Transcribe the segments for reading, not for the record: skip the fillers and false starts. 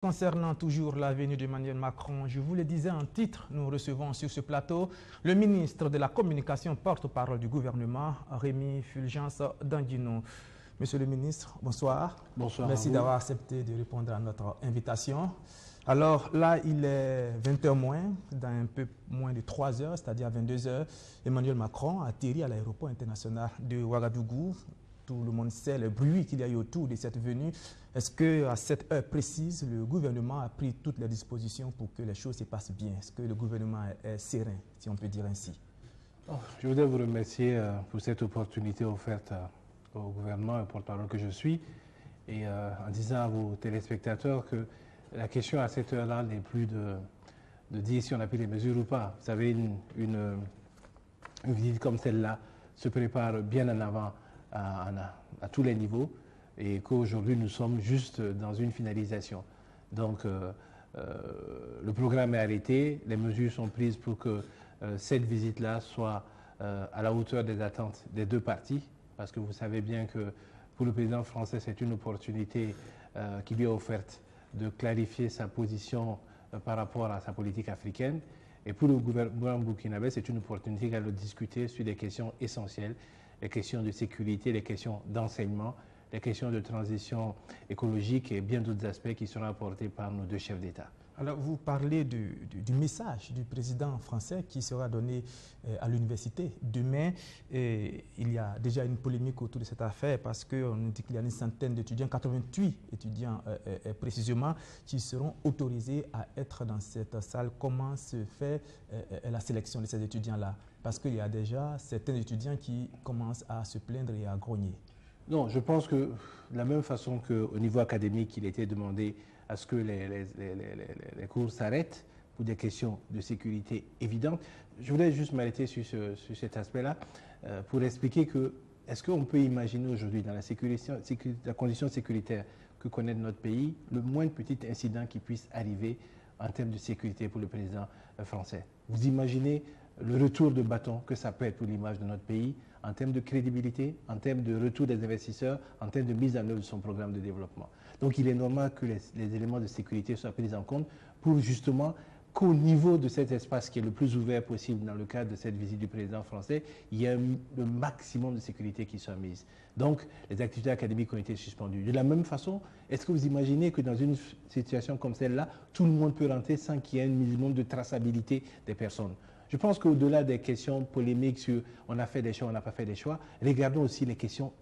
Concernant toujours la venue d'Emmanuel Macron, je vous le disais en titre, nous recevons sur ce plateau le ministre de la Communication, porte-parole du gouvernement, Rémi Fulgence Danguino. Monsieur le ministre, bonsoir. Bonsoir. Merci d'avoir accepté de répondre à notre invitation. Alors là, il est 20h moins, dans un peu moins de 3 heures, c'est-à-dire 22h, Emmanuel Macron a atterri à l'aéroport international de Ouagadougou. Tout le monde sait le bruit qu'il y a eu autour de cette venue. Est-ce qu'à cette heure précise, le gouvernement a pris toutes les dispositions pour que les choses se passent bien? Est-ce que le gouvernement est serein, si on peut dire ainsi? Je voudrais vous remercier pour cette opportunité offerte au gouvernement et porte-parole que je suis. Et en disant à vos téléspectateurs que la question à cette heure-là n'est plus de dire si on a pris les mesures ou pas. Vous savez, une visite comme celle-là se prépare bien en avant à tous les niveaux et qu'aujourd'hui nous sommes juste dans une finalisation. Donc le programme est arrêté, les mesures sont prises pour que cette visite-là soit à la hauteur des attentes des deux parties, parce que vous savez bien que pour le président français c'est une opportunité qui lui est offerte de clarifier sa position par rapport à sa politique africaine. Et pour le gouvernement burkinabé, c'est une opportunité de discuter sur des questions essentielles, les questions de sécurité, les questions d'enseignement, les questions de transition écologique et bien d'autres aspects qui seront apportés par nos deux chefs d'État. Alors, vous parlez du message du président français qui sera donné à l'université. Demain, il y a déjà une polémique autour de cette affaire parce qu'on dit qu'il y a une centaine d'étudiants, 88 étudiants précisément, qui seront autorisés à être dans cette salle. Comment se fait la sélection de ces étudiants-là? Parce qu'il y a déjà certains étudiants qui commencent à se plaindre et à grogner. Non, je pense que de la même façon qu'au niveau académique, il était demandé à ce que les cours s'arrêtent pour des questions de sécurité évidentes. Je voudrais juste m'arrêter sur cet aspect-là pour expliquer que est-ce qu'on peut imaginer aujourd'hui dans la condition sécuritaire que connaît notre pays, le moindre petit incident qui puisse arriver en termes de sécurité pour le président français. Vous imaginez le retour de bâton que ça peut être pour l'image de notre pays en termes de crédibilité, en termes de retour des investisseurs, en termes de mise en œuvre de son programme de développement. Donc il est normal que les éléments de sécurité soient pris en compte pour justement qu'au niveau de cet espace qui est le plus ouvert possible dans le cadre de cette visite du président français, il y ait le maximum de sécurité qui soit mise. Donc les activités académiques ont été suspendues. De la même façon, est-ce que vous imaginez que dans une situation comme celle-là, tout le monde peut rentrer sans qu'il y ait un minimum de traçabilité des personnes? Je pense qu'au-delà des questions polémiques sur on a fait des choix, on n'a pas fait des choix, regardons aussi les questions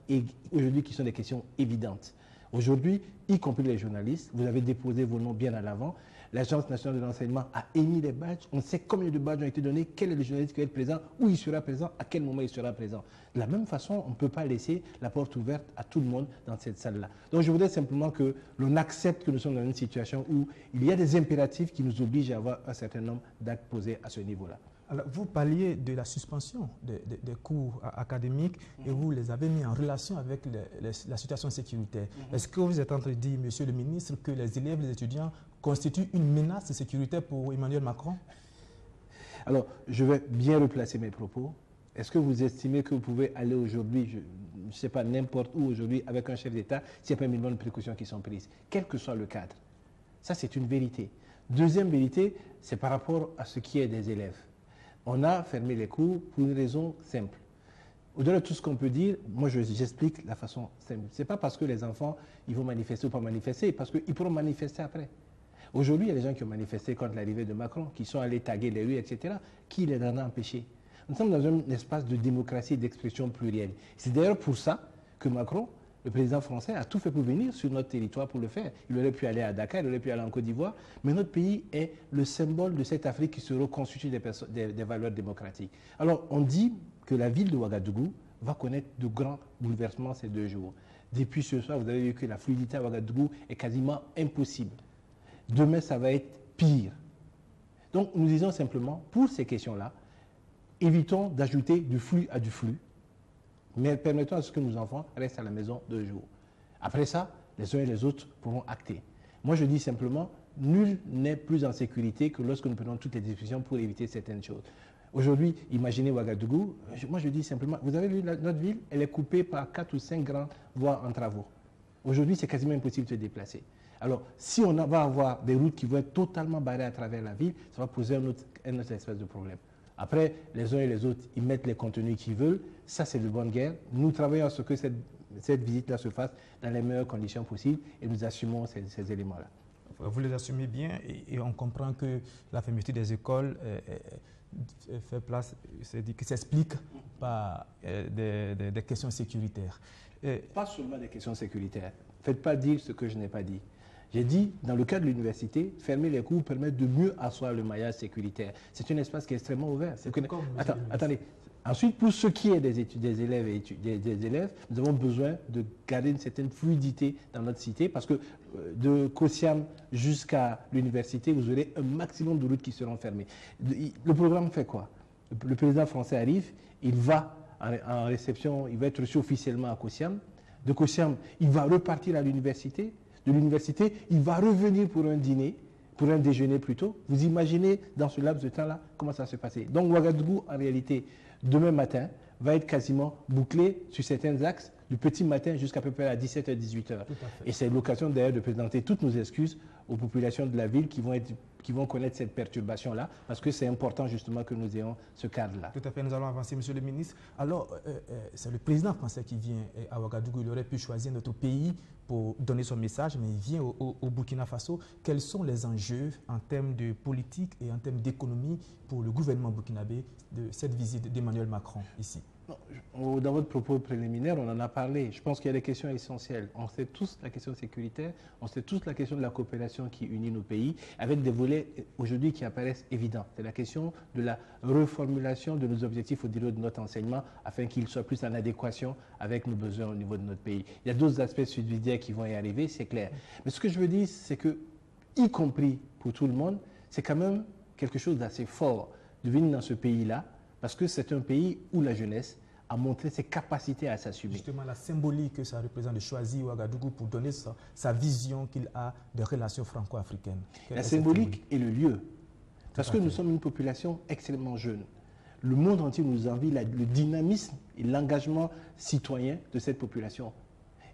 aujourd'hui qui sont des questions évidentes. Aujourd'hui, y compris les journalistes, vous avez déposé vos noms bien à l'avant. L'Agence nationale de l'enseignement a émis les badges. On sait combien de badges ont été donnés, quel est le journaliste qui va être présent, où il sera présent, à quel moment il sera présent. De la même façon, on ne peut pas laisser la porte ouverte à tout le monde dans cette salle-là. Donc je voudrais simplement que l'on accepte que nous sommes dans une situation où il y a des impératifs qui nous obligent à avoir un certain nombre d'actes posés à ce niveau-là. Alors, vous parliez de la suspension des cours académiques et vous les avez mis en relation avec la situation sécuritaire. Est-ce que vous êtes en train de dire, monsieur le ministre, que les élèves, les étudiants constituent une menace sécuritaire pour Emmanuel Macron? Alors, je vais bien replacer mes propos. Est-ce que vous estimez que vous pouvez aller aujourd'hui, je ne sais pas, n'importe où aujourd'hui avec un chef d'État s'il n'y a pas un minimum de précautions qui sont prises, quel que soit le cadre? Ça, c'est une vérité. Deuxième vérité, c'est par rapport à ce qui est des élèves. On a fermé les cours pour une raison simple. Au-delà de tout ce qu'on peut dire, moi j'explique la façon simple. Ce n'est pas parce que les enfants ils vont manifester ou pas manifester, parce qu'ils pourront manifester après. Aujourd'hui, il y a des gens qui ont manifesté contre l'arrivée de Macron, qui sont allés taguer les rues, etc. Qui les en a empêchés? Nous sommes dans un espace de démocratie et d'expression plurielle. C'est d'ailleurs pour ça que Macron, le président français, a tout fait pour venir sur notre territoire pour le faire. Il aurait pu aller à Dakar, il aurait pu aller en Côte d'Ivoire, mais notre pays est le symbole de cette Afrique qui se reconstitue des valeurs démocratiques. Alors, on dit que la ville de Ouagadougou va connaître de grands bouleversements ces 2 jours. Depuis ce soir, vous avez vu que la fluidité à Ouagadougou est quasiment impossible. Demain, ça va être pire. Donc, nous disons simplement, pour ces questions-là, évitons d'ajouter du flux à du flux, mais permettons à ce que nos enfants restent à la maison 2 jours. Après ça, les uns et les autres pourront acter. Moi, je dis simplement, nul n'est plus en sécurité que lorsque nous prenons toutes les discussions pour éviter certaines choses. Aujourd'hui, imaginez Ouagadougou, moi je dis simplement, vous avez vu notre ville, elle est coupée par 4 ou 5 grandes voies en travaux. Aujourd'hui, c'est quasiment impossible de se déplacer. Alors, si on va avoir des routes qui vont être totalement barrées à travers la ville, ça va poser un autre espèce de problème. Après, les uns et les autres, ils mettent les contenus qu'ils veulent. Ça, c'est de bonne guerre. Nous travaillons à ce que cette visite-là se fasse dans les meilleures conditions possibles et nous assumons ces éléments-là. Vous les assumez bien et on comprend que la fermeture des écoles fait place, qui s'explique par des questions sécuritaires. Pas seulement des questions sécuritaires. Faites pas dire ce que je n'ai pas dit. J'ai dit, dans le cas de l'université, fermer les cours permet de mieux asseoir le maillage sécuritaire. C'est un espace qui est extrêmement ouvert. Attendez. Ensuite, pour ce qui est des élèves, nous avons besoin de garder une certaine fluidité dans notre cité parce que de Kosiam jusqu'à l'université, vous aurez un maximum de routes qui seront fermées. Le programme fait quoi? Le président français arrive, il va en réception, il va être reçu officiellement à Kosiam. De Kosiam, il va repartir à l'université. De l'université, il va revenir pour un dîner, pour un déjeuner plutôt. Vous imaginez dans ce laps de temps-là comment ça va se passer. Donc Ouagadougou, en réalité, demain matin, va être quasiment bouclé sur certains axes du petit matin jusqu'à peu près à 17h, 18h. Et c'est l'occasion d'ailleurs de présenter toutes nos excuses aux populations de la ville qui vont connaître cette perturbation-là, parce que c'est important justement que nous ayons ce cadre-là. Tout à fait, nous allons avancer, Monsieur le ministre. Alors, c'est le président français qui vient à Ouagadougou. Il aurait pu choisir notre pays pour donner son message, mais il vient au Burkina Faso. Quels sont les enjeux en termes de politique et en termes d'économie pour le gouvernement burkinabé de cette visite d'Emmanuel Macron ici? Dans votre propos préliminaire, on en a parlé. Je pense qu'il y a des questions essentielles. On sait tous la question sécuritaire, on sait tous la question de la coopération qui unit nos pays, avec des volets aujourd'hui qui apparaissent évidents. C'est la question de la reformulation de nos objectifs au niveau de notre enseignement afin qu'ils soient plus en adéquation avec nos besoins au niveau de notre pays. Il y a d'autres aspects subsidiaires qui vont y arriver, c'est clair. Mais ce que je veux dire, c'est que, y compris pour tout le monde, c'est quand même quelque chose d'assez fort de venir dans ce pays-là, parce que c'est un pays où la jeunesse a montré ses capacités à s'assumer. Justement, la symbolique que ça représente de choisir Ouagadougou pour donner sa vision qu'il a des relations franco-africaines. La symbolique est le lieu. Parce que nous sommes une population extrêmement jeune. Le monde entier nous envie le dynamisme et l'engagement citoyen de cette population.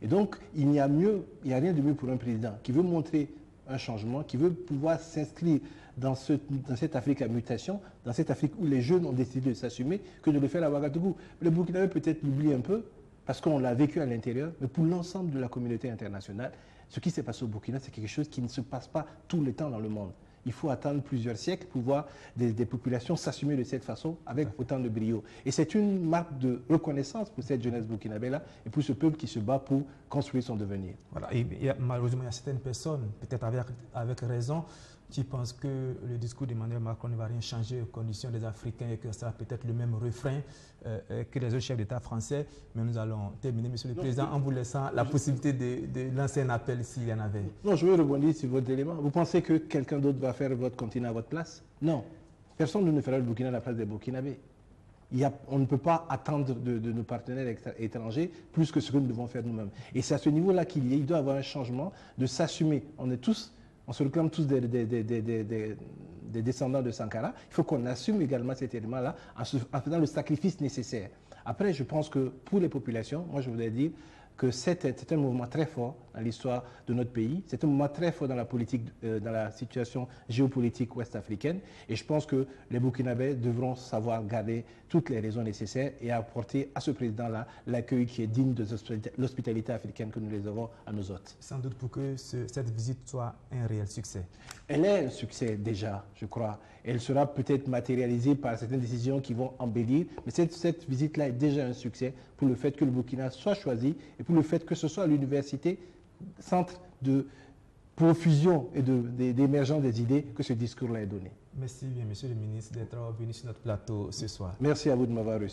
Et donc, il n'y a rien de mieux pour un président qui veut montrer un changement, qui veut pouvoir s'inscrire dans cette Afrique à mutation, dans cette Afrique où les jeunes ont décidé de s'assumer, que de le faire à Ouagadougou. Le Burkinabé peut-être l'oublie un peu, parce qu'on l'a vécu à l'intérieur, mais pour l'ensemble de la communauté internationale, ce qui s'est passé au Burkina, c'est quelque chose qui ne se passe pas tout le temps dans le monde. Il faut attendre plusieurs siècles pour voir des populations s'assumer de cette façon avec autant de brio. Et c'est une marque de reconnaissance pour cette jeunesse burkinabé-là et pour ce peuple qui se bat pour construire son devenir. Voilà. Et malheureusement, il y a certaines personnes, peut-être avec raison, qui pensent que le discours d'Emmanuel Macron ne va rien changer aux conditions des Africains et que ça sera peut-être le même refrain que les autres chefs d'État français. Mais nous allons terminer, Monsieur le Président, en vous laissant la possibilité de lancer un appel s'il y en avait. Non, je veux rebondir sur votre élément. Vous pensez que quelqu'un d'autre va faire votre continent à votre place? Non. Personne ne fera le Burkina à la place des Burkinabés. On ne peut pas attendre de nos partenaires étrangers plus que ce que nous devons faire nous-mêmes. Et c'est à ce niveau-là qu'il doit y avoir un changement, de s'assumer. On se réclame tous des descendants de Sankara. Il faut qu'on assume également cet élément-là en faisant le sacrifice nécessaire. Après, je pense que pour les populations, moi je voudrais dire que c'est un mouvement très fort dans l'histoire de notre pays. C'est un mouvement très fort dans la politique, dans la situation géopolitique ouest-africaine. Et je pense que les Burkinabés devront savoir garder toutes les raisons nécessaires et apporter à ce président-là l'accueil qui est digne de l'hospitalité africaine que nous les avons à nos hôtes. Sans doute pour que cette visite soit un réel succès. Elle est un succès déjà, je crois. Elle sera peut-être matérialisée par certaines décisions qui vont embellir. Mais cette visite-là est déjà un succès pour le fait que le Burkina soit choisi et pour le fait que ce soit l'université, centre de profusion et d'émergence des idées, que ce discours-là est donné. Merci bien, Monsieur le ministre, d'être venu sur notre plateau ce soir. Merci à vous de m'avoir reçu.